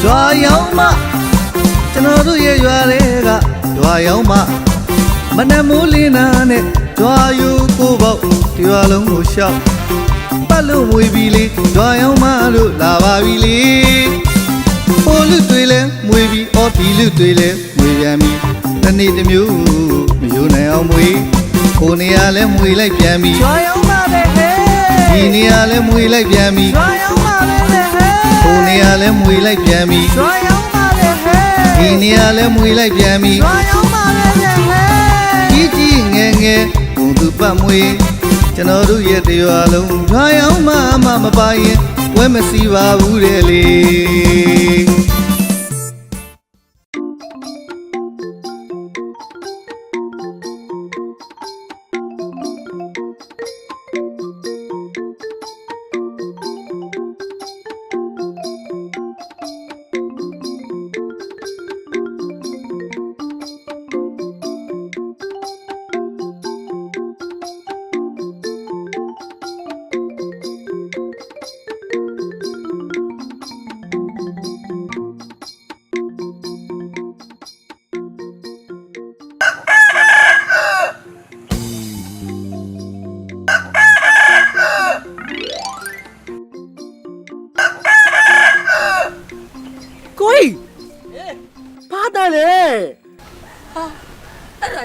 ကြွားရောက်မှကျွန်တော်တို့ရဲ့ရွာတွေကကြွားရောက်မှမနှမိုးလင်းနာနဲ့ကြွားယူကိုပေါ့ဒီရွာလုံးကိုရှောက်ပတ်လို့မွေပြီးလေကြွားရောက်မှလို့လာပါပြီလေဟိုလူတွေလဲမွေပြီးအော်ဒီလူတွေလဲမွေပြန်ပြီတနေ့တစ်မျိုးမယူနိုင်အောင်မွေဟိုနေရာလဲမွေလိုက်ပြန်ပြီကြွားရောက်မှပဲဟဲ့ဒီနေရာလဲမွေလိုက်ပြန်ပြီကြွားရောက်မှပဲဟဲ့ဟိုနေရာလဲမွေလိုက်ပြန်ပြီကြွားရောက်မှပဲဟဲ့ဒီနေရာလဲမွေလိုက်ပြန်ပြီကြွားရောက်မှပဲဟဲ့ကြီးကြီးငယ်ငယ်ဘုံသူပတ်မွေကျွန်တော်တို့ရဲ့တရားလုံးကြွားရောက်မှမပါရင်ဝဲမစီပါဘူးတဲ့လေ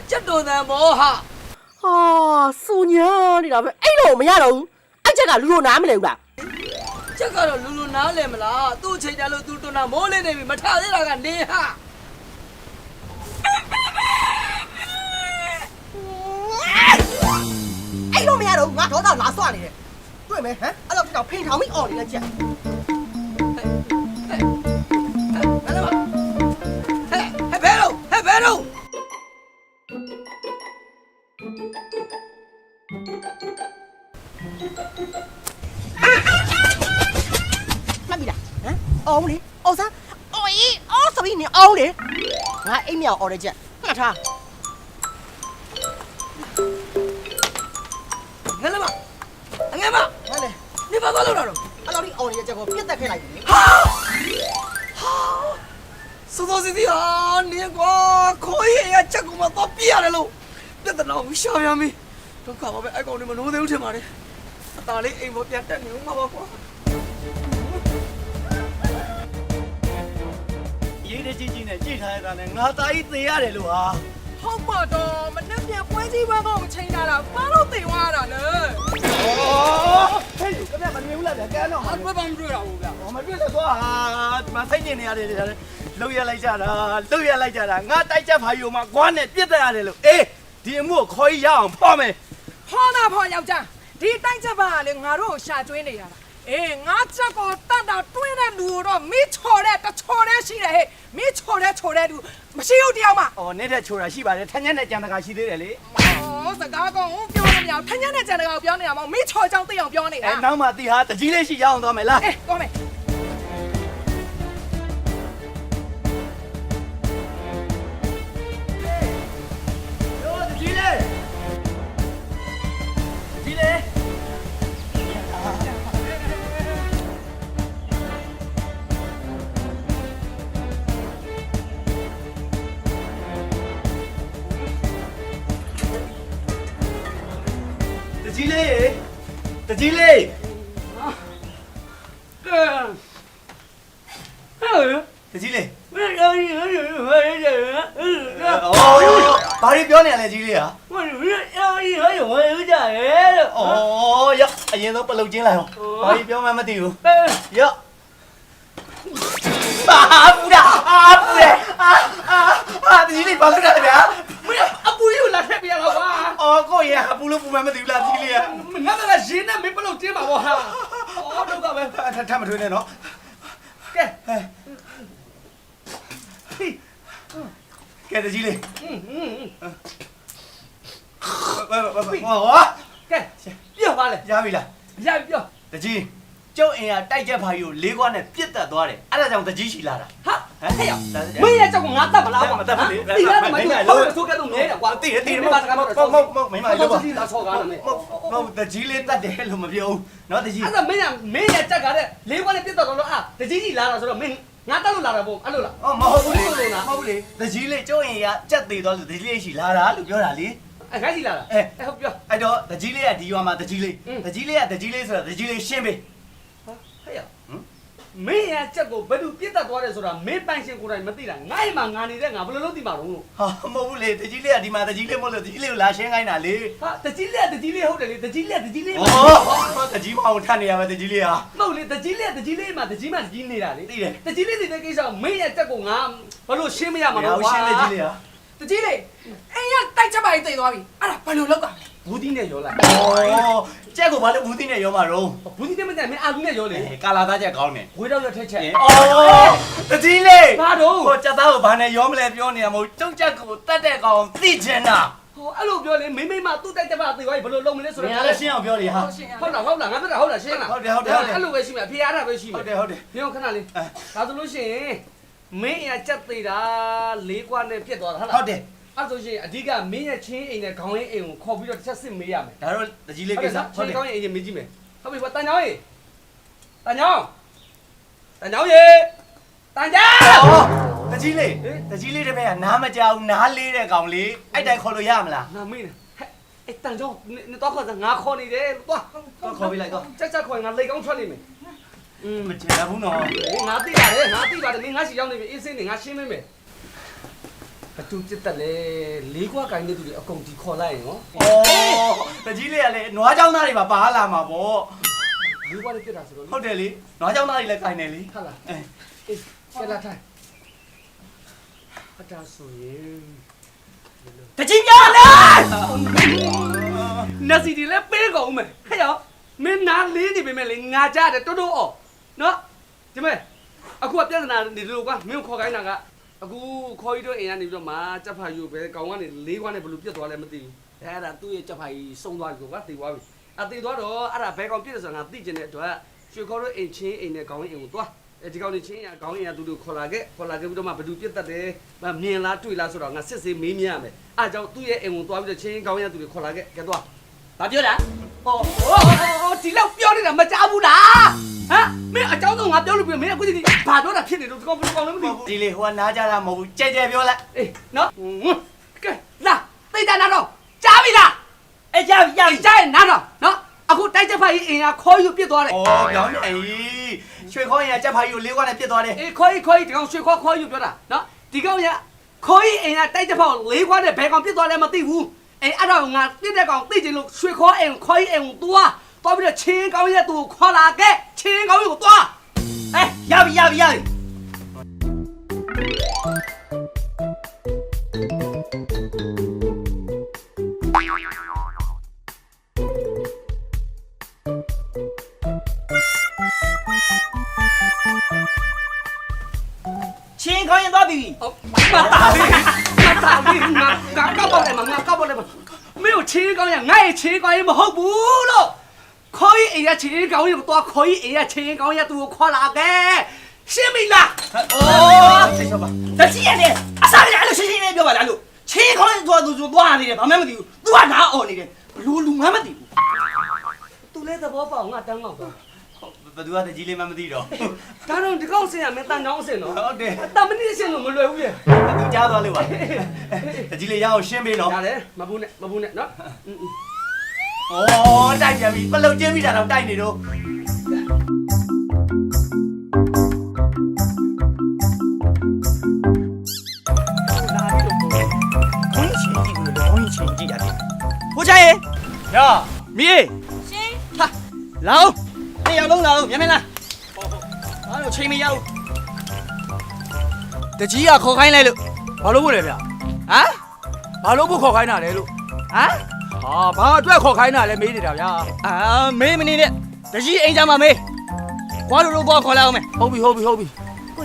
chất đồ này bố hả? Su nhớ đi nào ấy đồ mà nha đâu, anh chắc là luôn nám lên cả. Chắc là luôn nám lên mà là, tôi chỉ là tôi làm bố lên đây mà thao thế là gần đi hả? Ấy đồ mà nha đâu, ngã tháo tao lá xoa này, tôi mày hả? Anh làm nào pin tháo mới ổn đi là chị. Hãy về đâu? Làm gì đó? Hả? Ôm đi, ôm sao? Ôi, sao đi nè, ôm đi. Hả? Em mèo ôm đây chị. Hả thà? Nghe lắm à? Nghe mà? Hả này? Đi vào đâu rồi? Anh làm đi ôm đi, chị có biết tay cái này. Hả? Sao gì hả? Nè quá, khói à, chắc cũng mà to bia này luôn. Đất tận nào cũng sao vậy mi? Trong cả mà anh còn đi mà nấu thêm mà đi. Ta lấy em một chén nữa mà bao quá. Vậy để chị này chị thay ra này ngã tay tía để luôn à? Không mà đồ, mình nếp nhà quay gì mà không chơi nào là quá lâu tiền hoa rồi nữa. Hey, cái này mình là để cái nó. Anh mới băng rưỡi đầu kìa. Mà biết là có mà thấy như này để lâu giờ lại chả là ngã tay chả phải dùng mà quán này biết ra để luôn. Ê, thì mua khói giang bao mày.พ่อหน้าพ่อยาวจ้ะဒီတိုင်းချက်ပါလေငါတို့ရှာကျွေးနေရတာအေးငါချက်ကိုတတ်တာတွင်းတဲ့လူတော့မင်းချော်တဲ့တချော်တဲ့ရှိတယ်ဟဲ့မင်းချော်တဲ့လူမရှိဘူးတယောက်မှအော်နေတဲ့ချိုတာရှိပါတယ်ထန်းညက်နဲ့ကြံတကာရှိသေးတယ်လေဩစကားကောပြောလို့မရဘူးထန်းညက်နဲ့ကြံတကာကိုပြောနေတာမဟုတ်မင်းချော်ကြောင်းသိအောင်ပြောနေတာအဲနောက်မှတီဟာတကြီးလေးရှိရအောင်သွားမယ်လားအေးသွားမယ်တကြီးလေးတကြီးလေးဘာတွေပြောနေရလဲကြီးလေးဟာအော်ရအရင်ဆုံးပလုတ်ချင်းလိုက်ဟောဘာတွေပြောမှမသိဘူးရပူတာပူတယ်တကြီးလေးဘာလုပ်တာလဲဗျာမင်းအပူကြီးကိုလာထည့်ပြရမှာကွာအော်ကိုရအပူလို့ပူမှမသိဘူးလားကြီးလေးကငါကရင်းနဲ့မင်းပလို့တင်းပါဘောဟာအော်တော့ကပဲထပ်မထွေးနဲ့နော်ကဲကဲတကြီးလေးဟောကဲပြောပါလေရပြီလားရပြီပြောတကြီးကျုပ်အင်ကတိုက်ချက်ဖာကြီးကိုလေးခွားနဲ့ပြစ်တက်သွားတယ်အဲ့ဒါကြောင့်တကြီးရှိလာတာဟာဟဲ့ရမင်းရဲ့ကြောက်ကငါတတ်မလားကွာမတတ်ဘူးလေဒီကနေ့မင်းလို့ဆိုကတော့နေတယ်ကွာသိတယ်မစကားတော့မင်းမလို့ပါဒီလာဆောကားနေမတကြီးလေးတတ်တယ်လို့မပြောဘူးနော်တကြီးအဲ့ဒါမင်းရဲ့ကြက်ကတဲ့လေးခွားနဲ့ပြစ်တက်တော့လို့အာတကြီးကြီးလာတာဆိုတော့မင်း ငါတက်လို့လာတာပေါ့အဲ့လိုလား 哦，冇不理，冇不理，那几类叫人家这对到是这类是哪路表哪里？ အဲ့ခိုင်းစီလာတာ 哎， အဲ့ဟုတ်ပြော 哎着，那几类啊，地方嘛，那几类，那几类啊，那几类是那几类先呗。 ဟဲ့ရမင်းရဲ့ချက်ကိုဘယ်သူပြစ်တတ်သွားတယ်ဆိုတာမင်းပိုင်ရှင်ကိုယ်တိုင်မသိတာငါ့မှာငါနေတဲ့ငါဘယ်လိုလုပ်သိမှာတော့လို့ 哈，冇不理，那几类啊，地嘛，那几类冇了，那几类拉先开哪里？ ဟာတကြီးလေးဟုတ်တယ်လေတကြီးလေး 哦，那几嘛我看你啊，那几类啊， မဟုတ်လေတကြီးလေးမှာတကြီးမှတကြီးနေတာလေ 对的， တကြီးလေးနေတဲ့ကိစ္စမင်းရဲ့ချက်ကိုငါဘယ်လိုရှင်းမရမှာ 然 တော့ 后先那几类啊。 တကြီးလေအိမ်ကတိုက်ချက်ပါရင်တိတ်သွားပြီအဲ့ဒါဘယ်လိုလုပ်တာလဲ ဘူးတီးနဲ့ရောလိုက် 哦，这个把那屋顶的有嘛容？ ဘူးတီးနဲ့မနဲ့မင်းအာလူနဲ့ရောလေ 哎，旮旯大家搞呢。 ဝေးတော့ရထက်ချက် 哦，那几类。 ဘာတော့ 我这道把那要么来表呢，冇中间给我带带搞地震呐。 ဟိုအဲ့လိုပြောလေမိမမသူ့တိုက်တက်ပါသိသွားပြီဘယ်လိုလုပ်မလဲဆို 人 တော့ 家先要表的哈。 ဟုတ်လားငါပြောတာဟုတ်လားရှင်းလား ဟုတ်တယ်ဟုတ်တယ်ဟုတ်တယ် အဲ့လိုပဲရှိမယ်အဖေအားတာပဲရှိမယ် ဟုတ်တယ်ဟုတ်တယ် ညောခဏလေးဒါဆိုလို့ရှိရင်မင်းအရာချက်သေးတာလေးကွာနဲ့ပြက်သွားတာဟုတ်လား ဟုတ်တယ် အဲ့ဆိုရှင်အဓိကမင်းရဲ့ချင်းအိမ်နဲ့ခေါင်းရင်းအိမ်ကိုခေါ်ပြီးတော့တစ်ချက်စစ်မေးရမယ် ဒါတော့တကြီးလေး ဟုတ် ကိ ကဲ့ စ္စ နော် ဟုတ် ချင်း တယ် ခေါင်းရင်းအိမ်မေးကြည့်မယ်ဟုတ်ပြီတန်ချောင်းရေတန်ချောင်းရေတန်ချောင်း တကြီးလေးတကြီးလေးတပည့်ကနားမကြောက်နားလေးတဲ့ကောင်လေးအဲ့တိုင်ခေါ်လို့ရမလား ငါမေးနေဟဲ့အဲ့တန်ချောင်းနေတော့ခေါ်စငါခေါ်နေတယ်သွား တော့ခေါ်ပြီးလိုက်တော့ ချက်ခေါ်ငါလေကောင်းထွက်နေမယ် မချင်ဘူးနော် ငါသိပါတယ်မင်းငါရှိရောက်နေပြီအေးစင်းနေငါရှင်းမင်းမယ်အတူစစ်တက်လေလေးကွာကိုင်းတဲ့သူတွေအကုန်ဒီခေါ်လိုက်ရင်နော် ဩတကြီးလေးကလည်းနွားเจ้าသားတွေပါလာမှာပေါ့ လေးကွာလေးပြစ်တာဆိုတော့ ဟုတ်တယ်လေနွားเจ้าသားတွေလည်းခိုင်တယ်လေ ဟုတ်လား အဲ အေးကျလာထိုင်အတားဆိုရင် တကြီးပြလေ နစီဒီလည်းပေးကုန်မယ်ဟဲ့ရောမင်းနားလေးနေပေမဲ့လေငါကြားတယ်တိုးအော်နော်ဒီမဲ့အခုကပြဿနာနေလို့ကွာမင်းခေါ်ခိုင်းတာကအခုခေါ်ရတော့အိမ်ကနေပြီးတော့မှကြက်ဖာယူပဲကောင်ကနေလေးကွာနဲ့ဘယ်လိုပြတ်သွားလဲမသိဘူးအဲ့ဒါသူ့ရဲ့ကြက်ဖာကြီးစုံသွားပြီကွာတည်သွားပြီအတည်သွားတော့အဲ့ဒါဘယ်ကောင်ပြည့်တယ်ဆိုတာငါသိကျင်တဲ့အတွက်ရွှေခေါ်တော့အိမ်ချင်းအိမ်နဲ့ကောင်အိမ်ကိုသွားဒီကောင်နေချင်းရကောင်အိမ်ကသူတို့ခေါ်လာခဲ့ပြီးတော့မှဘယ်သူပြတ်တတ်တယ်မြင်လားတွေ့လားဆိုတော့ငါစစ်ဆေးမေးမြန်းရမယ်အဲ့ကြောင့်သူ့ရဲ့အိမ်ကိုသွားပြီးတော့ချင်းကောင်ရသူတွေခေါ်လာခဲ့ကဲသွား ဘာပြောတာ ဟောဒီလောက်ပြောနေတာမကြောက်ဘူးလားဟမ်မင်းအကြောင်းဆုံးငါပြောလို့ပြမင်းအခုဒီဘာပြောတာဖြစ်နေလို့ဒီကောင်လည်းမသိဘူး ဒီလေးဟိုကနားကြတာမဟုတ်ဘူးကြဲကြဲပြောလိုက် အေးနော်ကဲလာသိတာနာတော့ကြားပြီလား အေးရပြီ ကြားရင်နာတော့နော်အခုတိုက်ချက်ဖိုင်အင်ကခေါ်ယူပြစ်သွားတယ် ဩပြောင်းနေကြီးရွှေခေါင်းရကြက်ဖာကြီးကိုလေးခွားနဲ့ပြစ်သွားတယ် အေးခေါ်ယူဒီကောင်ရွှေခေါ်ယူပြောတာနော်ဒီကောင်ရခေါ်ယူအင်ကတိုက်ချက်ဖောက်လေးခွားနဲ့ဘယ်ကောင်ပြစ်သွားလဲမသိဘူးအေးအဲ့တော့ငါပြစ်တဲ့ကောင်သိချင်လို့ရွှေခေါ်အင်ခေါ်ယူအင်ကိုသွားပြီးတော့ချင်းကောင်ရသူခေါ်လာခဲ့ချင်းကောင်ရကိုသွား အေးရပြီချင်းခေါင်းရင်သွားပြီ မတားဘူးငါကောက်ပေါ်တယ်မင်းကိုချင်းကောင်းရငါ့ရဲ့ချင်းကောင်းရင်မဟုတ်ဘူးလို့ခေါ်ရင်အိမ်ရချင်းကောင်းရင်တော့ခေါ်ရင်အိမ်ရချင်းကောင်းရသူကိုခေါ်လာခဲ့ရှင်းပြီလား စိတ်ချပါ တကြီးရတယ်အစားလည်းအဲ့လိုရှင်းလေးပြောပါလားလို့ချင်းခေါင်းရင်သွားသူသွားနေတယ်ဘာမှမသိဘူး तू ကနားអော်နေတယ်ဘလူလူမှမသိဘူး သူလည်းသဘောပေါက်ငါတန်းတော့တော့ ဘသူကတကြီးလေးမှမသိတော့ ဒါတော့ဒီကောက်စင်ရမင်းတန်ချောင်းစင်တော့ ဟုတ်တယ် တမနစ်စင်လို့မလွယ်ဘူးရဲ့ သူကြားသွားလို့ပါတကြီးလေးရအောင်ရှင်းပေးတော့ ရတယ်မဘူးနဲ့နော် ဩတိုက်ပြန်ပြီပလုံကျင်းပြီတာတော့တိုက်နေတော့ ဘိုးချာရေ ရ မီးရှင်ဟာလောင်းနေရလုံးလောင်းမြန်မြန်လားဘာလို့ချိန်မရဘူးတကြီးကခေါ်ခိုင်းလိုက်လို့ဘာလို့ဖို့လဲဗျဟမ်ဘာလို့ဖို့ခေါ်ခိုင်းတာလဲလို့ဟမ်ဟာဘာအတွက်ခေါ်ခိုင်းတာလဲမေးနေတာဗျာအာမေးမနေနဲ့တကြီးအိမ်ကြမှာမေးခွာလို့တော့ခေါ်လိုက်အောင်မေဟုတ်ပြီ ကို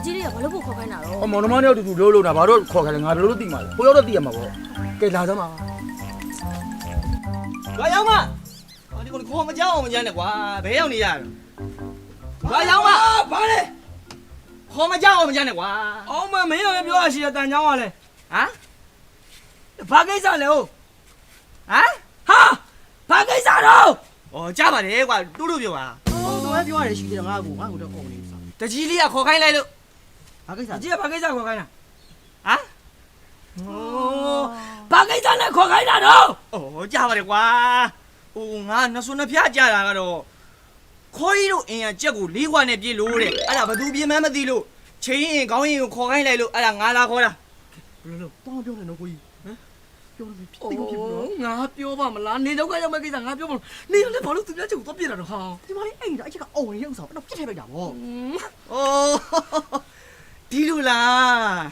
ကြီးလေးကဘာလို့ပို့ခေါ်ခိုင်းတာတော့ မောင်နှမနဲ့အတူတူလို့တာဘာလို့ခေါ်ခိုင်းလဲငါဘယ်လိုလုပ်သိမှာလဲကိုရောက်တော့သိရမှာပေါ့ကဲလာစမ်းပါ ဘာရောက်မဒီကိုခေါ်မကြောက်အောင်မကြမ်းနဲ့ကွာဘယ်ရောက်နေရဘာရောက်မဘာလဲခေါ်မကြောက်အောင်မကြမ်းနဲ့ကွာ အောင်မင်းရောပြောရရှိတဲ့တန်ချောင်းကလည်း ဟမ်ဘာကိစ္စလဲဟုတ်ဟမ်ဟာဘာကိစ္စတော့ဩကြားပါတယ်ကွာတူတူပြောပါဟောတော့ပြောရတယ်ရှိတယ်ငါ့ကိုတော့အော်နေတကြီးလေးကခေါ်ခိုင်းလိုက်လို့ ဘာကိစ္စ တကြီးကဘာကိစ္စခေါ်ခိုင်းတာဟမ်ဘာကိစ္စနဲ့ခေါ်ခိုင်းတာတော့ဩကြားပါလေကွာဟိုငါနှစွန်းနှဖျားကြတာကတော့ခေါ်ရီတို့အင်ရကြက်ကိုလေးခွာနဲ့ပြေးလို့တဲ့အဲ့ဒါဘသူပြေးမှန်းမသိလို့ချင်းရင်ခေါင်းရင်ကိုခေါ်ခိုင်းလိုက်လို့အဲ့ဒါငါလာခေါ်တာဘယ်လိုတောင်းပြောနေတော့ကိုကြီးဟမ်ပြောလို့ဖြစ်တယ်ဖြစ်လို့ငါပြောပါမလားနေတော့ကရောက်မဲ့ကိစ္စငါပြောမလို့နေလည်းဘာလို့သူများချက်ကိုသွားပြတာတော့ဟာ ဒီမလေးအဲ့ဒါအချက်ကအော်ရင်ရုပ်ဆောင်အဲ့တော့ပြစ်ထည့်လိုက်တာဗော အိုးဒီလိုလား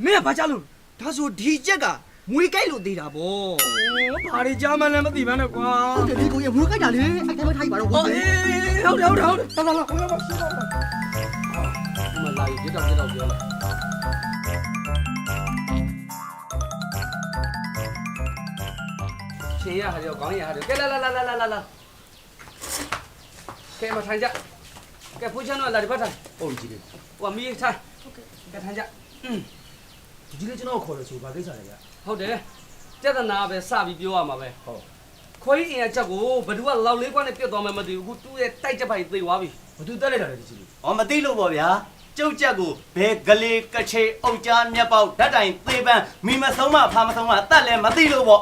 မင်းကဘာကြလို့ဒါဆိုဒီကြက်ကမွေးကြိုက်လို့သေးတာဗောဘာတွေကြားမှလည်းမသိဘဲနဲ့ကွာ ဟုတ်တယ်ဒီကိုရင်မွေးကြိုက်တာလေအဲ့တိုင်းမထိုက်ပါတော့ကို ဟုတ်တယ်ဟုတ်တယ်လာရှိတော့ မလာရတော့ပြောလိုက်ရှင်ရဟာရောခေါင်းရဟာရောကဲလာကဲမထိုင်ကြကဲဖိုးချမ်းတော့လာဒီဘက်ထိုင်ဟုတ်ကြီးလေဟိုမီးထိုင်ဟုတ်ကဲထိုင်ကြဒီလေကျွန်တော်ခေါ်လို့ဆိုဘာကိစ္စလဲဗျ ဟုတ်တယ်ပြဿနာပဲစပြီးပြောရမှာပဲဟုတ်ခွေးအင်ရချက်ကိုဘသူကလောက်လေးကွာနဲ့ပြတ်သွားမှမသိဘူးအခုသူ့ရဲ့တိုက်ချက်ပိုက်သိသွားပြီ ဘသူတက်လိုက်တာလဲဒီကြီးလေ ။ဟောမသိလို့ပေါ့ဗျာ။ကျုပ်ချက်ကိုဘယ်ကလေးကချေအုတ်ကြားမြက်ပေါက်ဓာတ်တိုင်သေးပန်းမိမဆုံးမဖာမဆုံးမတတ်လဲမသိလို့ပေါ့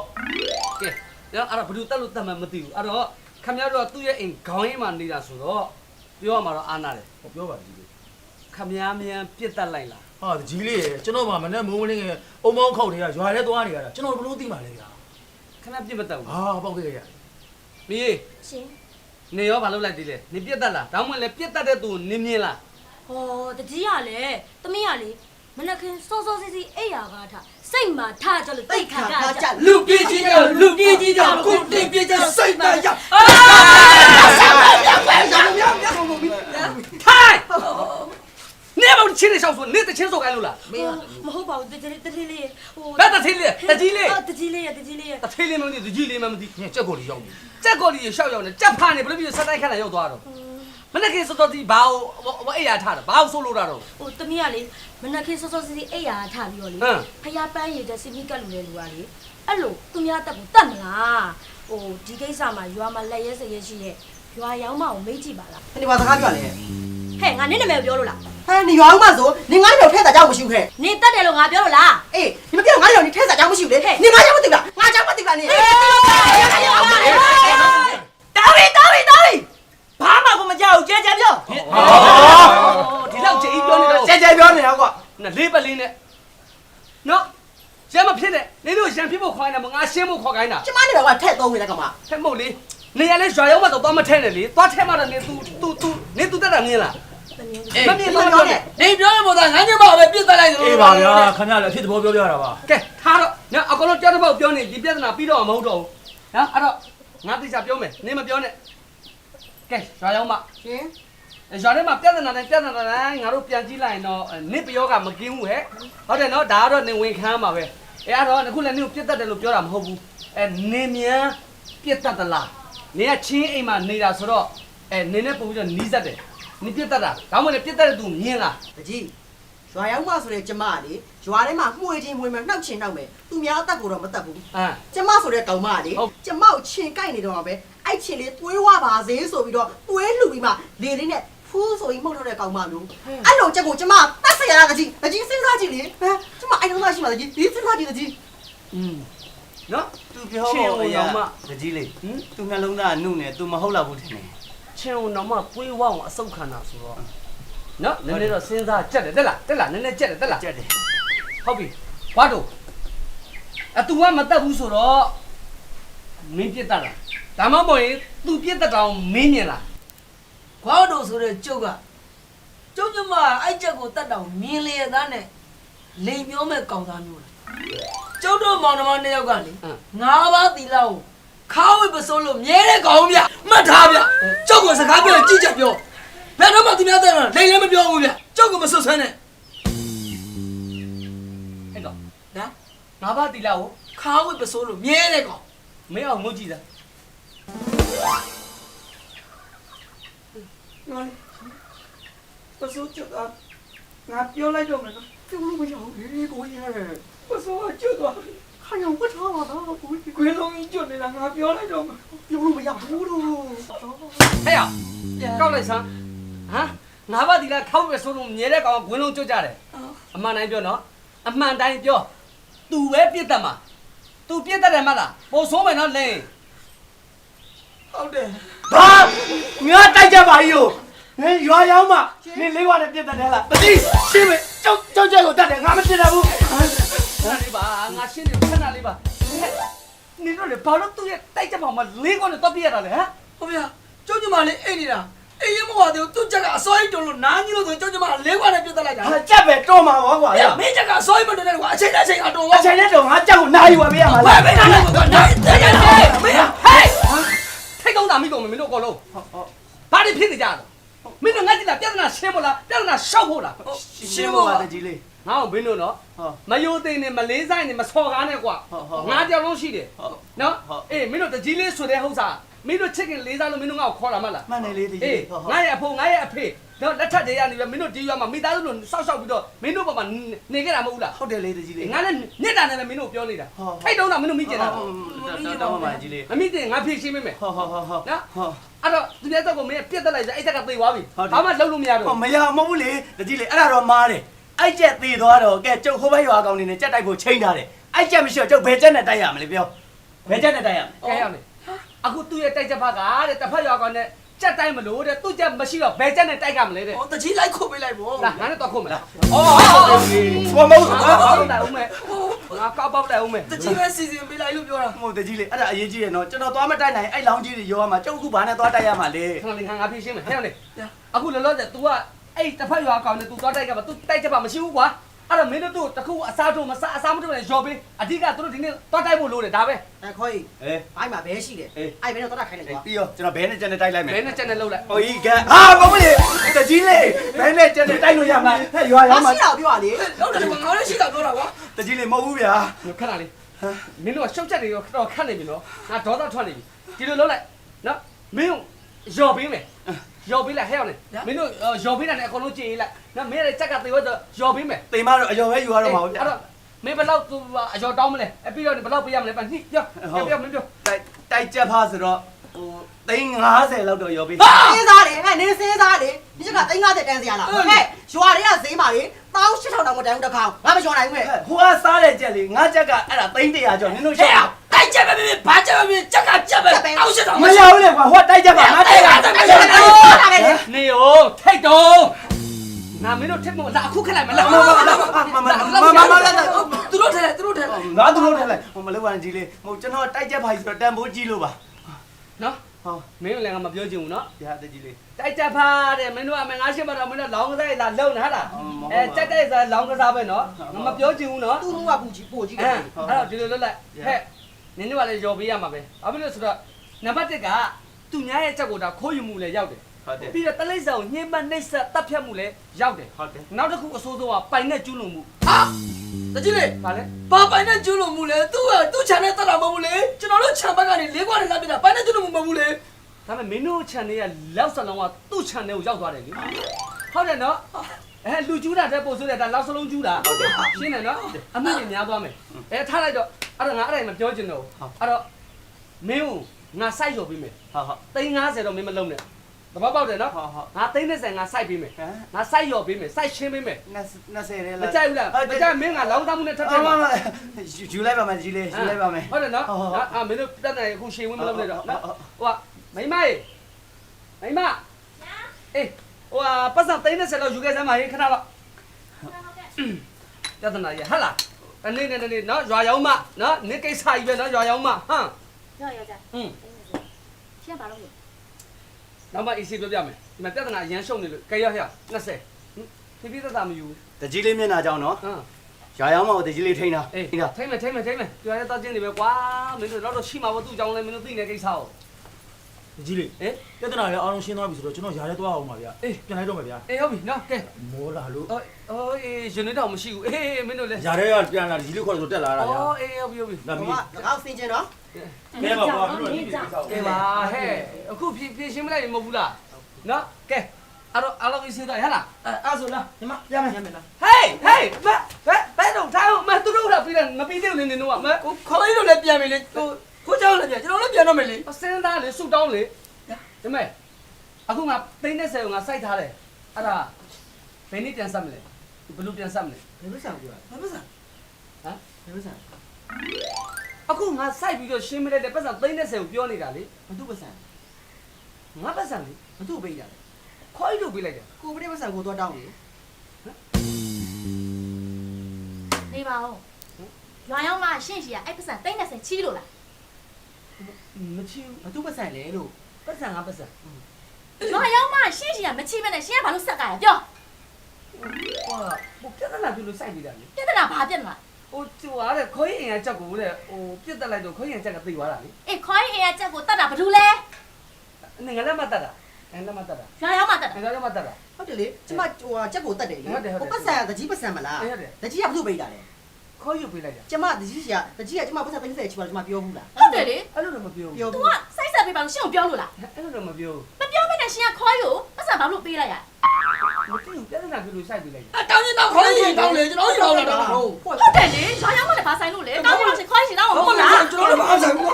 ကဲအဲ့ဒါဘသူတက်လို့တက်မှမသိဘူးအဲ့တော့ခမရတော့သူ့ရဲ့အိမ်ခေါင်းရင်းမှာနေတာဆိုတော့ပြောရမှာတော့အာနာတယ် ဟောပြောပါဒီလေ ခမရမြန်ပြစ်တက်လိုက်လား ဟာဒီကြီးလေကျွန်တော်မှမနဲ့မိုးမလင်းငယ်အုံမောင်းခောက်တွေကရွာထဲသွားနေရတာကျွန်တော်ဘယ်လိုသိမှာလဲဗျာ ခဏပြစ်မတက်ဘူး ဟာပေါက်ခဲ့ရ မီး ရှင် နေရောဘာလုပ်လိုက်သေးလဲနေပြစ်တက်လားဒါမှမဟုတ်လေပြစ်တက်တဲ့သူကိုနင်းမြင်လား ဟောတကြီးကလည်းသမီးကလေမနက်ခင်းစောစောစီစီအိပ်ရာကားထားစိတ်မှာထားကြလို့တိတ်ခါကြ လူပြေးကြီးကြောင့်ကိုတင်ပြေးကြစိတ်နာရထိုင်နေမချင်းနေရှောက်ဆိုနေတချင်းဆိုကိုင်းလို့လား မဟုတ်ပါဘူးတကြီးလေးဟို ဘယ်တကြီးလေးတကြီးလေး တကြီးလေး တကြီးလေးမသိတကြီးလေးမသိ ညက်ချက်ကိုလေးရောက်ပြီ ကြက်ကော်လီရှောက်ရောက်နေကြက်ဖာနေဘယ်လိုဖြစ်စတိုက်ခက်လာရောက်သွားတော့မနေ့ကစောစောတီဘာအိယာထားတာဘာဆိုလို့တာတော့ ဟိုသမီးကလေမနက်ခင်းစောစောစီစီအိပ်ရာထားပြီးတော့လေဖျားပန်းရည်တဲ့စီမီကတ်လူတဲ့လူကလေအဲ့လိုသူများတက်ကိုတတ်မလားဟိုဒီကိစ္စမှာရွာမှာလက်ရဲစရဲရှိရဲ့ရွာရောက်မအောင်မေးကြည့်ပါလား 你把他看转嘞？ ဟဲ့ငါနင့်နာမည်ပြောလို့လား 哎，你原嘛说，你俺有太大家不修开。 နင်တက်တယ်လို့ငါပြောလို့လား 哎，你们别俺有你太大家不修嘞，你妈家不对了，俺家不对了你。 တာဝီဘာမှကိုမကြောက်ကြဲကြဲပြော ဒီလောက်ကြိတ်ပြောနေတော့ ။ကြဲကြဲပြောနေတာကွာ နဲ့လေးပတ်လေးနဲ့နော်ရမ်းမဖြစ်နဲ့နေလို့ရံဖြစ်ဖို့ခေါ်နေတာမငါရှင်းဖို့ခေါ်ခိုင်းတာ 今妈你把我太多回来干嘛？ ထက်မဟုတ်လေနေရလဲရွာရောက်မှတော့သွားမထဲနဲ့လေသွားထဲမှတော့နေ तू တက်တာမြင်လားမမြင်တော့ပြောနဲ့ နေပြောရမို့သားငါညမပဲပြစ်တက်လိုက်သလို အေးပါဗျာခင်ဗျာလည်းအဖြစ်သဘောပြောပြတာပါ ကဲထားတော့နော်အကောင်လုံးကြောက်တော့ပြောနေဒီပြဿနာပြီးတော့မဟုတ်တော့ဘူးနော်အဲ့တော့ငါသိချာပြောမယ်နင်းမပြောနဲ့ကဲရွာရောက်မှ 行， ရွာထဲမှာပြဿနာနဲ့ငါတို့ပြန်ကြည့်လိုက်ရင်တော့နစ်ပယောကမကင်းဘူးဟဲ့ဟုတ်တယ်နော်ဒါကတော့နေဝင်ခမ်းမှာပဲအဲ့အဲ့တော့အခုလည်းနင်းကိုပြစ်တတ်တယ်လို့ပြောတာမဟုတ်ဘူးအဲနေမြန်ပြစ်တတ်သလားနေကချင်းအိမ်မှာနေတာဆိုတော့အဲနေနဲ့ပုံပြီးတော့နီးစက်တယ်နင်းပြစ်တတ်တာဒါမှမဟုတ်ပြစ်တတ်တဲ့သူမြင်လား 大姐，ရွာရောက်မှဆိုတဲ့ကျမလေရွာထဲမှာမှုေးချင်းမှုေးမယ်နှောက်ချင်နှောက်မယ်သူများအသက်ကိုတော့မတက်ဘူး အာ ကျမဆိုတဲ့ကောင်မလေကျမကိုချင်ကြိုက်နေတော့ပဲအဲ့ချင်လေးသွေးဝပါစေဆိုပြီးတော့သွေးလှူပြီးမှလေလေးနဲ့ဖူးဆိုပြီးမှုတ်ထုတ်တဲ့ကောင်မမျိုးအဲ့လိုချက်ကိုကျမတတ်เสียရတာတကြီးစဉ်းစားကြည့်လေဟမ်ကျမအဲ့တော့မှရှိပါတကြီးဒီစဉ်းစားကြည့်တကြီး နော် ။ तू ပြောဖို့အရာတကြီးလေး။ तू နှလုံးသားနုနဲ့ तू မဟုတ်တော့ဘူးထင်တယ် ချင်းအောင်တော့မှပွေးဝအောင်အဆုတ်ခံတာဆိုတော့နော်နည်းနည်းတော့စဉ်းစားကြက်တယ်တက်လားနည်းနည်းကြက်တယ်တက်လား ။ကြက်တယ် ဟုတ်ပြီဘာတို့သူကမတက်ဘူးဆိုတော့မင်းပြစ်တတ်လားဒါမှမဟုတ်ရင်သူပြစ်တတ်တောင်မင်းမြင်လား ခွာတို့ဆိုတဲ့ကျုပ်ကကျုပ်ညမအဲ့ချက်ကိုတတ်တောင်မြင်လေသားနဲ့လိန်ပြောမဲ့ကောင်သားမျိုးလားကျုပ်တို့မောင်နှမနှစ်ယောက်ကလေငါးပါးသီလကိုခါဝိပစိုးလို့မြဲတဲ့ကောင်ဗျမှတ်ထားဗျကျုပ်ကစကားပြောကြည့်ချက်ပြောဘယ်တော့မှသူများတဲ့လိန်လည်းမပြောဘူးဗျကျုပ်ကမဆွဆန်းနဲ့ အဲ့တော့ နော် ငါးပါးတီလာကို ခါဝိပစိုးလို့မြဲတဲ့ကောင် မင်းအောင်ငုတ်ကြည့်သား ငါပစိုးကျုပ်ကငါပြောလိုက်တော့မယ်နော်ပြောလို့မရဘူးလေကိုကြီးရဲ့ပစိုးကကျုပ်တော့ခိုင်အောင်ဝတ်ထားပါတော့ကိုကြီးခွေးလုံးကြီးကျွတ်နေတာငါပြောလိုက်တော့မယ် ပြောလို့မရဘူးလို့ ဟဲ့ရကောက်လိုက်စမ်းဟမ် ငါဘာဒီလားခောက်ပဲဆိုလို့မြဲတဲ့ကောင်ကဂွင်းလုံးကျွတ်ကြတယ်အမှန်တိုင်းပြောနော်အမှန်တိုင်းပြော तू ပဲပြစ်တတ်မှာ तू ပြစ်တတ်တယ်မလားပို့ဆိုးမယ်နော်လင်း ဟုတ်တယ် ဘာငါတိုက်ကြပါကြီးကိုဟင်ရွာရောက်မှနင်လေးဝါနဲ့ပြတ်တယ်လားတတိရှင်းမယ်ကြောက်ကြကိုတတ်တယ်ငါမပြတ်ဘူး ခဏလေးပါငါရှင်းတယ်ခဏလေးပါနင်တို့လေဘာလို့သူ့ရဲ့တိုက်ကြပါမှာလေးကောင်နဲ့တော့ပြရတာလဲဟမ် ဟုတ်ဗျာကျုပ်ညီမလေးအိတ်နေတာအေးရမဟုတ်သေးဘူးသူ့ချက်ကအစောကြီးတုံးလို့နားကြီးလို့ဆိုကျုပ်ညီမလေးခွာနဲ့ပြတ်တက်လိုက်တာ ဟာကြက်ပဲတော့မှာကွာ မင်းချက်ကအစောကြီးမတုံးနဲ့ကွာအချိန်နဲ့အချိန်အတုံး အချိန်နဲ့တော့ငါကြောက်ကိုနားယူပါပေးရမှာ ဝယ်ပေးတာလည်းကွာနိုင်တယ်ရတယ်မင်းဟေး ထိတ်ကောင်းတာမိကုန်မင်းတို့အကုန်လုံးဘာတွေဖြစ်နေကြလဲမင်းတို့ငါကြည့်လားပြဿနာရှင်းမလားပြဿနာရှောက်ဖို့လား ရှင်းဖို့ပါတကြီးလေး ငါ့ကိုမင်းတို့နော်မယိုသိနေမလေးဆိုင်နေမစော်ကားနဲ့ကွာငါကြောက်လို့ရှိတယ်နော်အေးမင်းတို့တကြီးလေးဆိုတဲ့ဟုတ်စားမင်းတို့ချစ်ခင်လေးစားလို့မင်းတို့ငါ့ကိုခေါ်လာမလား မှန်တယ်လေးတကြီး အေးငါရဲ့အဖိုးငါရဲ့အဖေတော့လက်ထက်တွေရနေပြီမင်းတို့ဒီရွာမှာမိသားစုလို့စောက်ရှောက်ပြီးတော့မင်းတို့ပေါ်မှာနေခဲ့တာမဟုတ်လား ဟုတ်တယ်လေးတကြီးလေး ငါနဲ့မြစ်တာနဲ့ပဲမင်းတို့ပြောနေတာထိုက်တုံးတာမင်းတို့မိကျင်တာ တော့မှကြီးလေး မမိကျင်ငါဖြေရှင်းပေးမယ် ဟုတ်နော်အဲ့တော့သူရဲ့တော့ကိုမင်းပြက်တက်လိုက်ကြအဲ့တက်ကသေသွားပြီဘာမှလုပ်လို့မရတော့ ဟောမရမဟုတ်ဘူးလေတကြီးလေးအဲ့ဒါတော့မားတယ်အဲ့ကျက်သေးသွားတော့ကဲကျုပ်ဟိုဘက်ရွာကောင်နေနဲ့ကြက်တိုက်ဖို့ချိန်ထားတယ်အဲ့ကျက်မရှိတော့ကျုပ်ဘယ်ကျက်နဲ့တိုက်ရမလဲပြောဘယ်ကျက်နဲ့တိုက်ရမလဲ ကဲရမယ်အခုသူ့ရဲ့တိုက်ချက်ဖကတဲ့တစ်ဖက်ရွာကောင်နဲ့ကြက်တိုက်မလို့တဲ့သူ့ကြက်မရှိတော့ဘယ်ကြက်နဲ့တိုက်ကမလဲတဲ့ ဟောတကြီးလိုက်ခုတ်ပေးလိုက်ဗော လာငါနဲ့တော့ခုတ်မလား ဘောမဟုတ် ငါကောက်တယ်ဦးမယ်ငါကောက်ပေါက်တယ်ဦးမယ် တကြီးပဲစီစဉ်ပေးလိုက်လို့ပြောတာ မဟုတ်တကြီးလေးအဲ့ဒါအရေးကြီးရနော်ကျွန်တော်သွားမတိုက်နိုင်အဲ့လောင်းကြီးတွေရောမှာကျုပ်အခုဘာနဲ့သွားတိုက်ရမှာလဲ ခဏလေးငါဖြေရှင်းမယ်ဟဲ့လေအခုလောလောဆယ် तू ကအဲ့တစ်ဖက်ရွာကောင်နဲ့ तू သွားတိုက်ကပါ तू တိုက်ချက်ပါမရှိဘူးကွာအဲ့တော့မင်းတို့တခုအစားတို့မစားအစားမတို့လည်းရော်ပေးအဓိကသူတို့ဒီနေ့သွားတိုက်ဖို့လိုတယ်ဒါပဲ ခေါ်ကြီး အေး ဘိုင်းမှာဘဲရှိတယ်အဲ့ဘဲတော့တတ်ခိုင်းလိုက်ကွာ ပြီးရောကျွန်တော်ဘဲနဲ့ကျက်နဲ့တိုက်လိုက်မယ် ဘယ်နဲ့ချက်နဲ့လှုပ်လိုက် ဟိုကြီးကဟာမဟုတ်လေတကြီးလေးဘဲနဲ့ကျက်နဲ့တိုက်လို့ရမှာဟဲ့ရွာရောက်မှာ ရှိတာပြောရလေ ဟုတ်တယ်ငါလည်းရှိတာပြောတာကွာ တကြီးလေးမဟုတ်ဘူးဗျာ ခဏလေးမင်းတို့ကရှုပ်ချက်တွေရောတော့ခတ်နေပြီနော်ငါဒေါသထွက်နေပြီဒီလိုလှုပ်လိုက်နော်မင်းရော်ပေးမယ်ရော်ပေးလိုက်ဟဲ့အောင်လေမင်းတို့ရော်ပေးတာနဲ့အကုန်လုံးကြည်လိုက်နော်မင်းရဲ့ချက်ကသေရောရော်ပေးမယ် တိမ်မတော့အယောပဲယူရတော့မှာဟုတ် အဲ့တော့မင်းဘယ်လောက်သူအရော်တောင်းမလဲအပြီးတော့ဘယ်လောက်ပေးရမလဲပါညှိပြောမင်းပြော တိုက်ချက်ဖားဆိုတော့ဟို350လောက်တော့ရောပေး စဉ်းစားတယ်ဟဲ့နင်းစဉ်းစားတယ်ဒီချက်က350တန်းစီရလားဟဲ့ရွာတွေကဈေးမှာလေ18000တောင်မတန်းဘူးတစ်ခါငါမလျှော်နိုင်ဘူးဟဲ့ ဟိုကစားတဲ့ချက်လေးငါချက်ကအဲ့ဒါ300ကျော်နင်တို့ရှောက် တိုက်ချက်ပဲဘာချက်ပဲချက်ကချက်ပဲအောက်ရှစ်တော့ မရဘူးလေကွာဟိုတိုက်ချက်ပါငါတိုက်တာ နေရောထိတ်တော့ငါမင်းတို့ထက်မလာအခုခက်လိုက်မလား မသူတို့ထဲလိုက်သူတို့ထဲလိုက် ငါတို့ထဲလိုက်ဟိုမလုပ်ပါနဲ့ကြီးလေးဟိုကျွန်တော်တိုက်ချက်ပါဆိုတော့တန်ဖိုးကြီးလို့ပါ နော် ဟော မင်းလည်းငါမပြောချင်ဘူးနော် ရတဲ့ကြီးလေး တိုက်ချက်ဖားတဲ့မင်းတို့ကမငါရှိမှတော့မင်းတို့လောင်းကစားလာလုံနေဟာလားကြက်တဲ့စားလောင်းကစားပဲနော်ငါမပြောချင်ဘူးနော် သူ့ကပူကြီးပို့ကြီးတယ် အဲ့တော့ဒီလိုလုပ်လိုက်ဟဲ့နင်တို့ကလည်းရော်ပေးရမှာပဲဘာဖြစ်လို့ဆိုတော့နံပါတ်1ကသူများရဲ့ချက်ကိုဒါခိုးယူမှုလည်းရောက်တယ် ဟုတ်တယ် ပြီးတော့တလိပ်ဆောင်ညှင်းပနှိပ်ဆက်တပ်ဖြတ်မှုလည်းရောက်တယ် ဟုတ်တယ် နောက်တစ်ခုအဆိုးဆုံးကပိုင်နဲ့ကျူးလွန်မှု ဟာတကြီးလေ ဗာလဲ ဘာပိုင်နဲ့ကျူးလို့မူလဲသူ့ကသူ့ channel တက်တာမဟုတ်ဘူးလေကျွန်တော်တို့ channel ဘက်ကနေလေးခွာနေလာပြတာပိုင်နဲ့ကျူးလို့မဟုတ်ဘူးလေ ဒါပေမဲ့မင်းတို့ channel ကလောက်စလုံးကသူ့ channel ကိုရောက်သွားတယ်လေဟုတ်တယ်နော်လူကျူးတာတဲ့ပို့ဆိုတဲ့ဒါလောက်စလုံးကျူးတာရှင်းတယ်နော်အမှုတွေများသွားမယ်ထားလိုက်တော့အဲ့တော့ငါအဲ့ဒါမပြောချင်တော့အဲ့တော့မင်းကိုငါစိုက်ရော်ပေးမယ် ဟုတ်ဟုတ် 350တော့မင်းမလုံးနဲ့တပတ်ပေါက်တယ်နော် ဟုတ်ဟုတ် ငါ330ငါစိုက်ပေးမယ်ငါစိုက်ရော်ပေးမယ်စိုက်ရှင်းပေးမယ် 20ရဲ မ လား ကြိုက်ဘူးလားမကြိုက်မင်းကလောင်းသားမှုနဲ့ထပ်ထပ်ပါ ယူလိုက်ပါမယ်ကြီးလေးယူလိုက်ပါမယ် ဟုတ်တယ်နော်မင်းတို့တက်နေအခုရှင်းဝင်မလုပ်နဲ့တော့နော်ဟိုကမိမအေးအေးဟိုပတ်စံ30လောက်ယူခဲ့စမ်းပါဟေးခဏတော့ပြဿနာရဟလားအနေနဲ့နော်ရွာရောက်မှနော်နေကိစ္စကြီးပဲနော်ရွာရောက်မှဟမ် ရောက်ကြရှင်းပါလို့ နောက်မှ AC ပြောပြမယ်ဒီမှာပြဿနာအရန်ရှုံနေလို့ကြရရ20ဖြည်းဖြည်းသက်သာမယူ တကြီးလေးမျက်နှာကြောင်းနော် ဟမ် ရွာရောက်မှတကြီးလေးထိန်းတာ အေးထိမ့်မယ်ပြောရတော့ချင်းနေပဲကွာမင်းတို့တော့ရှိမှာပေါ့သူ့ကြောင်းလဲမင်းတို့သိနေကိစ္စကို ကြီးလေးပြဿနာလည်းအားလုံးရှင်းသွားပြီဆိုတော့ကျွန်တော်ຢာရဲသွားအောင်ပါဗျာပြန်လိုက်တော့မယ်ဗျာ အေးဟုတ်ပြီနော်ကဲ မောလာလို့ အေးရှင်နေတော့မရှိဘူးအေးမင်းတို့လည်း ຢာရဲကပြန်လာကြီးလေးခေါ်ဆိုတက်လာတာဗျာ အေးဟုတ်ပြီ ဒါမီး ငါစင်ကျင်နော် ကဲပါကွာမင်းတို့ဒီကိစ္စကို ကဲပါဟဲ့အခုဖြည့်ရှင်းမလိုက်မဟုတ်ဘူးလားနော်ကဲအဲ့တော့အလောက်ကြီးစေးတော့ဟဲ့လား အဲ့ဆိုလားညီမရမယ် ဟေးဘယ်တော့ထားမသူတို့တော့ပြီးတယ်မပြီးသေးဘူးနေတော့မ ခေါ်ရလို့လည်းပြန်ပြီလေဟိုခိုးကြောင်းလည်းပြန်ကျွန်တော်လည်းပြန်တော့မယ်လေ စဉ်းစားလေဆူတောင်းလေဒီမဲ့အခုငါ30ကိုငါစိုက်ထားတယ် အဲ့ဒါဘယ်နည်းပြန်ဆက်မလဲဘယ်လိုပြန်ဆက်မလဲ ဘယ်လိုဆောင်ပြော ဘာပတ်စံ ဟမ်ဘယ်လိုဆောင် အခုငါစိုက်ပြီးတော့ရှင်းမလိုက်တဲ့ပတ်စံ30ကိုပြောနေတာလေ ဘသူပတ်စံ ငါပတ်စံလေ ဘသူပေးကြလဲ ခေါ်ရလို့ပေးလိုက်တယ် ကိုပရိပတ်စံကိုတော့တောင်းလေ နေပါဦးရွာရောက်မှရှင့်ရှိရအဲ့ပတ်စံ30ချီးလို့လား မချီဘူး ဘသူပတ်စံလဲလို့ ပတ်စံငါပတ်စံ ရွာရောက်မှရှင့်ရှိရမချီးမနဲ့ရှင့်ကဘာလို့ဆက်ကရပြော ဟာဘုပြဿနာပြုလို့စိုက်ပြီးတာလေ ပြဿနာဘာပြဿနာ ဟိုကျိုအားတဲ့ခေါ်ရင်အချက်ကိုတဲ့ဟိုပြစ်တက်လိုက်တော့ခေါ်ရင်အချက်ကသိသွားတာလေ အေးခေါ်ရင်အချက်ကိုတတ်တာဘာလို့လဲ ငါလည်းမတက်တာလည်းမတက်တာ ရွာရောက်မှတတ်တာ ငါလည်းမတက်တာ ဟုတ်တယ်လေကျမဟိုချက်ကိုတတ်တယ်လေ ဟုတ်တယ်ဟုတ်တယ် ပတ်စံတကြီးပတ်စံမလား ဟုတ်တယ် တကြီးကဘသူ့ပေးတာလဲ ခေါ်ရပေးလိုက်တာ ကျမတကြီးကကျမပတ်စံ30ချီပါကျမပြောဘူးလား ဟုတ်တယ်လေ အဲ့လိုတော့မပြောဘူး ပြော तू ဘူး ကစိုက်ဆက်ပေးပါလို့ရှင့်ကိုပြောလို့လား အဲ့လိုတော့မပြော မပြောမနဲ့ရှင့်ကခေါ်ယူပတ်စံဘာလို့ပေးလိုက်ရ ဘူးမသိဘူးပြဿနာပြုလို့စိုက်ပေးလိုက်တာ တောင်းရင်တောင်းခေါ်ရင်တောင်းလေကျွန်တော်ရောက်လာတာဟုတ် ဟုတ်တယ်လေရွာရောက်မှလည်းဘာဆိုင်လို့လဲတောင်းလို့ရှင်ခေါ်ရှင်တောင်း ဟုတ် ဟုတ် လား လား ကျွန်တော်လည်းမအားဆိုင်ဘူး ဟဲ့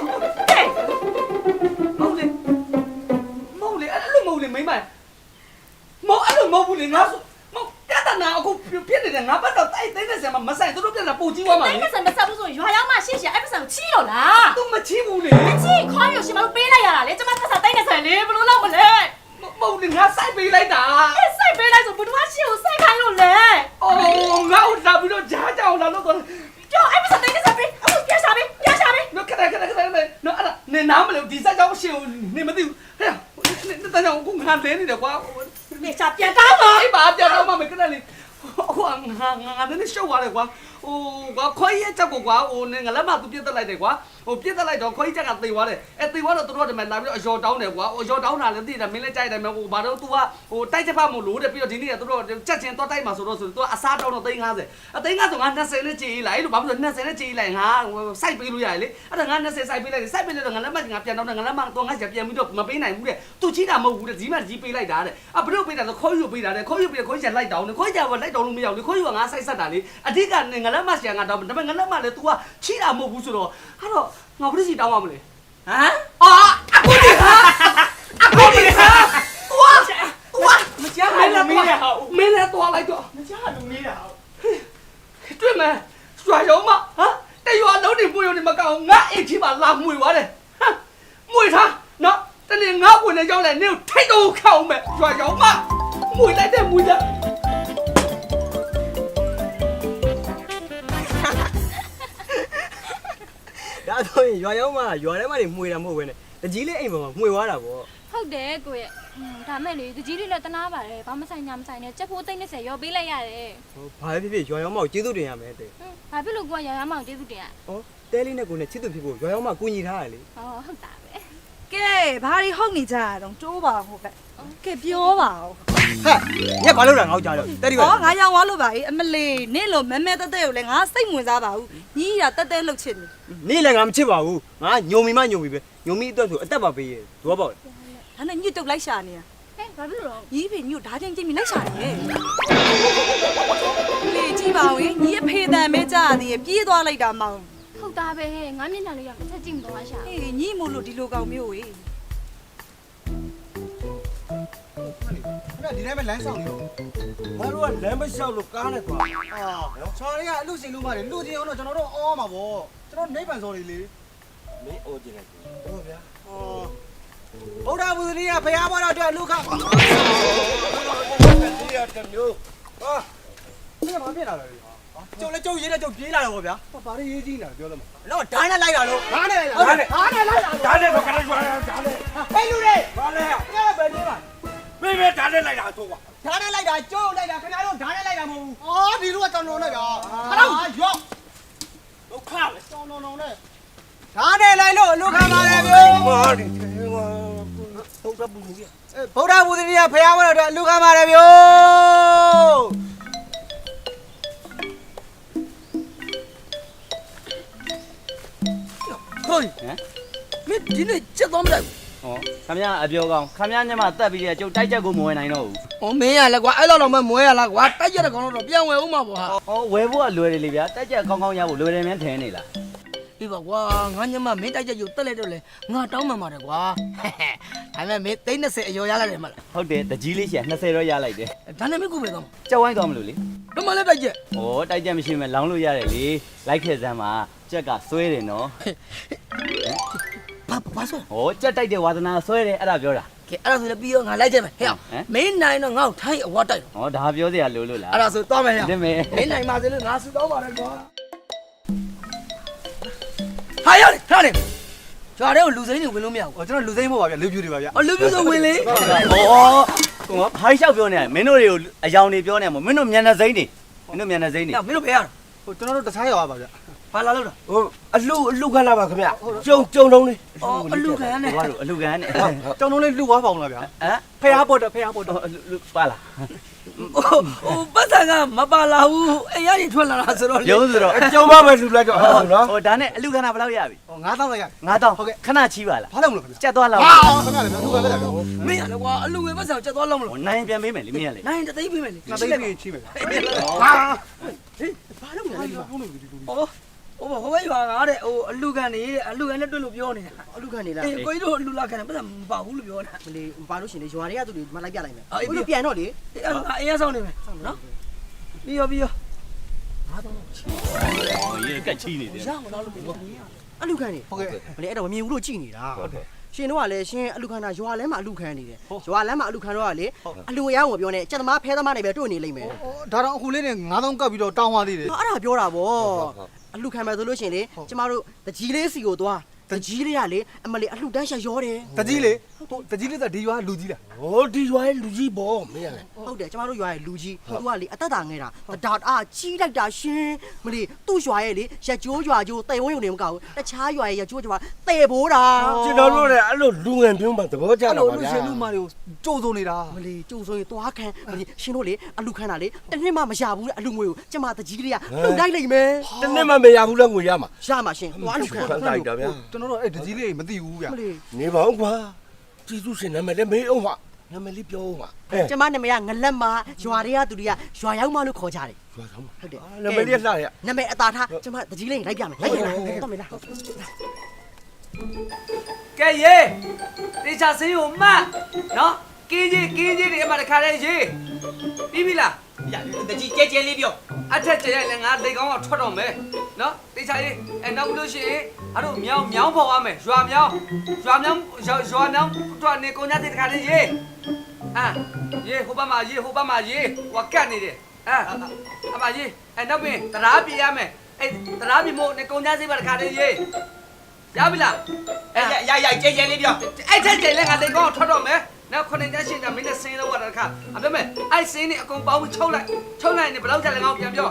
မဟုတ်လေအဲ့လိုမဟုတ်လေမိမမဟုတ်အဲ့လိုမဟုတ်ဘူးလေငါဆိုမဟုတ်ပြဿနာအခုဖြစ်နေတယ်ငါပတ်တော့တိုက်သိနေစမှာမဆိုင်သူတို့ပြဿနာပိုကြီးသွားမှာ တိုင်း လေ ပတ်စံမဆက်ဘူးဆိုရွာရောက်မှရှင့်ရှိရအဲ့ပတ်စံကိုချီးလို့လား သူမချီးဘူးလေ ချီးခေါ်ယူရှင်ဘာလို့ပေးလိုက်ရတာလဲကျမပတ်စံ30လေဘယ်လိုလုပ်မလဲ မဟုတ်လေငါစိုက်ပေးလိုက်တာ အဲ့စိုက်ပေးလိုက်ဆိုဘယ်သူမှရှင့်ကိုစိုက်ခိုင်းလို့လဲ အော်ငါ့ကိုလာပြီးတော့ဂျားကြောင်လာလို့တော့ ကြောက်အဲ့ပတ်စံ30ပေးအခုပြရှာပေး နော်ခဏနော်အဲ့ဒါနေနားမလို့ဒီစက်ကြောင်ရှင်းကိုနေမသိဘူးဟဲ့တန်းကြောင်ကိုငါလဲနေတယ်ကွာ နေချပြန်တောင်းပါ အေးပါပြန်တော့မှမကနလေးအခုငါလည်းရှုပ်သွားတယ်ကွာဟိုကွာခွိုင်းရဲ့ချက်ကိုကွာဟိုငါလည်းမသူပြစ်တက်လိုက်တယ်ကွာဟိုပြစ်တက်လိုက်တော့ခွိုင်းချက်ကသေသွားတယ်အဲသေသွားတော့တို့ကဒီမှာလာပြီးတော့အယော်တောင်းတယ်ကွာအယော်တောင်းတာလည်းသိတယ်မင်းလည်းကြိုက်တယ်မဟိုဘာတော့ तू ကဟိုတိုက်ချက်ဖတ်မို့လို့တဲ့ပြီးတော့ဒီနေ့ကတို့ချက်ချင်းတော့တိုက်မှာဆိုတော့ तू အစားတောင်းတော့350အ350ငါ20နဲ့ကြေးလိုက်လို့ဘာလို့20နဲ့ကြေးလိုက်ငါစိုက်ပေးလို့ရတယ်လေအဲ့ဒါငါ20စိုက်ပေးလိုက်စိုက်ပေးလို့တော့ငါလည်းမငါပြန်တော့ငါလည်းမတော့ငါချက်ပြန်ပြီးတော့မပေးနိုင်ဘူးတဲ့ तू ချီတာမဟုတ်ဘူးတဲ့ကြီးမကြီးပေးလိုက်တာတဲ့အဘလို့ပေးတာဆိုခေါ်ယူပေးတာတဲ့ခေါ်ယူပေးခေါ်ချက်လိုက်တောင်းတယ်ခေါ်ချက်ကလိုက်တောင်းလို့မရဘူးလေခေါ်ယူကငါစိုက်ဆက်တာလေအဓိကငါလည်းမဆရာငါတောင်းဒါပေမဲ့ငါလည်းမလည်း तू ကချီတာမဟုတ်ဘူးဆိုတော့အဲ့တော့ငါဘယ်လိုစီတောင်းရမလဲဟမ်အာအခုဒီဟာအခုဒီဟာဝါမကြမ်းမင်းလည်းမင်းလည်းသွားလိုက်တော့ မချလူမေးတာ တွေ့မယ်ရွာရုံးမဟမ်တရွာလုံးနေပွေရုံနေမကောင်းငါအိမ်ကြီးမှာလာမွေသွားတယ်ဟမ်မွေထားနော်တနေ့ငါဝင်နေကြောင်းလဲနင်ထိတ်တော့ခောက်မယ်ရွာရုံးမမွေလိုက်တဲ့မွေလား ဒါဆိုရင်ရွာရောက်မှရွာထဲမှာနေမှွေတာမဟုတ်ဘဲနဲ့တကြီးလေးအိမ်ပေါ်မှာမှွေသွားတာပေါ့ ဟုတ်တယ်ကိုရဲ့ဒါမဲ့လေတကြီးလေးလည်းတနာပါတယ်ဘာမဆိုင်ညာမဆိုင်နဲ့ချက်ဖိုး30ရောပေးလိုက်ရတယ် ဟိုဘာပဲဖြစ်ဖြစ်ရွာရောက်မှကိုကျေးဇူးတင်ရမယ်တဲ့ ဘာဖြစ်လို့ကိုကရရမောင်ကျေးဇူးတင်ရ ဟောတဲလေးနဲ့ကိုနဲ့ချစ်သူဖြစ်ဖို့ရွာရောက်မှကူညီထားရလေ ဟောဟုတ်တာပဲ ကဲဘာတွေဟုတ်နေကြရတော့တိုးပါဟုတ်ကဲ့ကဲပြောပါဦး ဟဲ့ညက်ဘာလို့လဲငါ့ကြောက်တော့တဲဒီပါ ဟောငါရောင်သွားလို့ပါအမလေးနင့်လို့မဲမဲတက်တက်ကိုလည်းငါစိတ်ဝင်စားပါဘူးညီးရတက်တက်လှုပ်ချင်တယ် နေလည်းငါမချစ်ပါဘူးငါညုံမီမညုံမီပဲညုံမီအတွက်ဆိုအသက်ပါပေးရဲ့သူကပေါ့ ဒါနဲ့ညစ်တုတ်လိုက်ရှာနေတာ ဟဲ့ဘာဖြစ်လို့ ညီးဖေညို့ဓာချင်းချင်းပြီးလိုက်ရှာတယ်လေကြည့်ပါဦးညီးအဖေတန်ပဲကြားရသေးပြေးသွားလိုက်တာမောင် ဟုတ်တာပဲငါမျက်နှာလေးကတစ်ချက်ကြည့်မသွားရှာ အေးညီးမို့လို့ဒီလိုကောင်မျိုးဝေး အဲ့ဒီထဲမှာလမ်းဆောင်နေတော့ ငါတို့ကလမ်းမလျှောက်လို့ကားနဲ့သွား အာချော်ရီကအလူရှင်လူမတွေလူချင်းအောင်တော့ကျွန်တော်တို့အော်မှာပေါ့ကျွန်တော်နိဗ္ဗာန်စော်တွေလေ မင်းအိုးကြည့်လိုက် ဟုတ်ဗျာဩဗုဒ္ဓဘုရားကဖရားဘောတော်အတွက်လူခါ ဒီရတမျိုးဟာ ဒီမှာဖြစ်လာတယ်ဟာ ကျုပ်လည်းကျုပ်ရေးတဲ့ကျုပ်ပြေးလာတော့ဗောဗျာ ဘာတွေရေးကြီးနေတာပြောလို့မ တော့ဓာတ်နဲ့လိုက်တာလို့ ဓာတ်နဲ့လိုက် ဓာတ်နဲ့ဓာတ်နဲ့လိုက်တာဓာတ်နဲ့တော့ခဏကျွာဓာတ်နဲ့ဟဲ့လူတွေဘာလဲငါပဲနေပါမင်းပဲဓာတ်နဲ့လိုက်တာတော့ကွာ ဓာတ်နဲ့လိုက်တာကျုပ်လိုက်တာခင်ဗျားတို့ဓာတ်နဲ့လိုက်တာမဟုတ်ဘူးအော်ဒီလူကကျွန်တော်နဲ့ဗျာဟာရော့ ဒုက္ခပဲ တော်တော်နဲ့ဓာတ်နဲ့လိုက်လို့လူခါပါတယ်ဗျာ မာဒီထဲမှာဟုတ်တော့ဘူးကြီး ဗုဒ္ဓဘုရားကဖရားဘောတော်အတွက်လူခါပါတယ်ဗျာ ဟိုဟမ်မင်းဒီနေ့ချက်သွားမလိုက်ဘူး ဟောခမရအပြောကောင်းခမရညမတက်ပြီးတဲ့ကျုပ်တိုက်ချက်ကိုမဝယ်နိုင်တော့ဘူး ဟောမင်းရလဲကွာအဲ့လောက်တော့မမွဲရလားကွာတိုက်ရက်တဲ့ကောင်တော့ပြန်ဝယ်ဦးမှာပေါ့ဟာ ဟောဝယ်ဖို့ကလွယ်တယ်လေဗျာတိုက်ချက်ကောင်းကောင်းရဖို့လွယ်တယ်မြန်ထင်နေလား အေးပါကွာငါညမမင်းတိုက်ချက်ယူတက်လိုက်တော့လေငါတောင်းမှန်ပါတယ်ကွာဒါပေမဲ့မင်း30အယောရရတယ်မလား ဟုတ်တယ်တကြီးလေးရှာ20တော့ရလိုက်တယ် ဒါနဲ့မင်းကိုပဲတော့ ကြောက်ဝိုင်းသွားမလို့လေ တော့မလဲတိုက်ချက် ဩတိုက်ကြမရှိမဲ့လောင်းလို့ရတယ်လေလိုက်ခဲ့စမ်းမှာကြက်ကဆွဲတယ်နော် ဘာဆို ဩကြက်တိုက်တဲ့ဝါသနာဆွဲတယ်အဲ့ဒါပြောတာ ကဲအဲ့ဒါဆိုလည်းပြီးတော့ငါလိုက်ချက်မယ်ဟဲ့မင်းနိုင်တော့ငါ့ကိုထိုင်းအဝတ်တိုက် ဩဒါပြောစရာလိုလို့လား အဲ့ဒါဆိုသွားမယ်ဟဲ့ တင်မယ် မင်းနိုင်ပါစေလို့ငါဆူတောင်းပါတယ်ကွာဟာရတယ်ထားတယ်ကျွားတဲ့ကိုလူစိမ်းတွေဝင်လို့မရဘူး ကျွန်တော်လူစိမ့်ဖို့ပါဗျလူပြူတွေပါဗျ အော်လူပြူဆိုဝင်လေ ဩဟိုဘာလျှောက်ပြောနေရမင်းတို့တွေကိုအယောင်တွေပြောနေမှာမင်းတို့မျက်နှာစိမ့်တွေမင်းတို့မျက်နှာစိမ့်တွေ မင်းတို့ဘယ်ရ ဟိုကျွန်တော်တို့တခြားရွာပါဗျ ဘာလာလို့တာ ဟိုအလှခလာပါခင်ဗျကျုံတုံးလေး အော်အလူခံနဲ့ ဘာလို့အလူကန်နဲ့ ကျောင်းလုံးလေးလှူသွားပါအောင်လားဗျ ဟမ် ဖះပေါ်တော့ဖះပေါ်တော့ ပါလား ဟိုပတ်စံကမပါလာဘူးအဲ့ရည်ထွက်လာတာဆိုတော့ ရုံးဆိုတော့ ကျုံမပဲလှူလိုက်တော့ဟုတ်နော် ဟိုဒါနဲ့အလူခဏဘယ်လောက်ရပြီ ဟော9000လိုက်ရ 9000ဟုတ်ကဲ့ခဏချီးပါလား ဘာလို့မလို့ခင်ဗျ ကြက်သွားလောက် ဟာခင်ဗျာလည်းလှူပါလိုက်ဗျ မင်းရလေကွာအလူငယ်ပတ်စံချက်သွားလောက်မလို့ ဟိုနိုင်ပြန်ပေးမယ်လေမင်းကလေ နိုင်တသိပေးမယ်လေ နှစ်သိန်းကြီးချိမယ် ဟာဘာလို့လဲဟိုဟိုဘယ်ရွာကားတဲ့ဟိုအလူခံနေတဲ့အလူခံနဲ့တွေ့လို့ပြောနေတာ အလူခံနေလား အေးကိုကြီးတို့အလူလာခံတယ်ပတ်စံမပါဘူးလို့ပြောတာ မလေးဘာလို့ရှင်လေရွာတွေကသူတွေမလိုက်ပြလိုက်မယ် အေး ဘုလို့ပြန်တော့လေ အေးအေးဆောင်နေမယ်နော်ပြီးရော ဟိုရေကက်ချီးနေတယ် ရမလားလို့ပြော အလူခံနေ ဟုတ်ကဲ့ မလေးအဲ့တော့မမြင်ဘူးလို့ကြည်နေတာရှင်တို့ကလည်းရှင်အလူခံတာရွာလမ်းမှာအလူခံနေတယ်ရွာလမ်းမှာအလူခံတော့ကလေအလူရအောင်ပြောနေစက်သမားဖဲသမားတွေပဲတွေ့နေလိမ့်မယ် ဒါတော့အခုလေးနဲ့9000ကပ်ပြီးတော့တောင်းသွားသေးတယ် အဲ့ဒါပြောတာဗောအလူခံမယ်ဆိုလို့ရှင်လေကျမတို့တကြီးလေးစီကိုသွားတကြီးလေးကလေအမလေးအလှတန်းရှာရောတယ် တကြီးလေဟိုတကြီးလေးဆိုဒီရွာလူကြီးလား ဟိုဒီရွာရဲ့လူကြီးပေါ့မင်းရလေ ဟုတ်တယ်ကျမတို့ရွာရဲ့လူကြီးသူကလေအသက်တာငဲတာဒါအားကြီးလိုက်တာရှင်မလေးသူ့ရွာရဲ့လေရက်ကျိုးရွာကျိုးတဲဝုံးရုံနေမကောက်ဘူးတခြားရွာရဲ့ရက်ကျိုးရွာတဲဘိုးတာ ကျွန်တော်တို့လည်းအဲ့လိုလူငယ်ပြုံးမှသဘောကျ အဲ့ တော့ လို ပါ လူ ဗျာ ရှင်လူမတွေကိုကြိုးစုံနေတာ မလေးကျုံဆိုရင်သွားခံမလေးရှင်တို့လေအလူခံတာလေတစ်နှစ်မှမရဘူးတဲ့အလူငွေကိုကျမတကြီးလေးကလှုပ်လိုက်လိမ့်မယ် တနေ့မှမရဘူးလဲငွေရမှာ ရမှာရှင်သွားလူခံ ခံလိုက်တာဗျာ ကျွန်တော်တို့အဲ့တကြီးလေးမသိဘူးဗျ မလေး နေပါဦးကွာကျေးဇူးရှင်နာမည်လည်းမေးအောင်ပါနာမည်လေးပြောအောင်ပါအဲ ကျမနာမည်ကငလက်မရွာတွေကသူတွေကရွာရောက်မလို့ခေါ်ကြတယ် ရွာဆောင်ပါ ဟုတ်တယ် နာမည်လေးလှရ နာမည်အသာထားကျမတကြီးလေးလိုက်ပြမယ်လိုက်ပြလားတော့မလား ကဲရေတေချာစင်းကိုမှတ်နော်ကင်းကြီးတွေအမှတခါတည်းရေပြီးပြီလား တကြီးကြဲကြဲလေးပြော အထက်ကျရဲလည်းငါလေကောင်းကထွက်တော့မယ်နော်တေချာရေနောက်လို့ရှိရင်အဲ့တို့မြောင်းပေါ်ရမယ်ရွာမြောင်းတော့နေကုန်ကြတဲ့တခါတည်းရေရေဟိုဘက်မှာရေဟိုကတ်နေတယ်အမရေနောက်ပြင်တရားပြေးရမယ်တရားပြေးမို့နေကုန်ကြစိတ်ပါတခါတည်းရေရပြီလား ရကြဲကြဲလေးပြော အဲ့ထက်ကျဲလည်းငါလေကောင်းထွက်တော့မယ်နောက်ခုနှစ်ကျရှင်ကမင်းနဲ့ဆင်းလို့ရတာတခါအပြောမယ်အဲ့ဆင်းနေအကုန်ပေါင်းချုပ်လိုက်နေဘယ်လောက်ကျလဲငါပြန်ပြော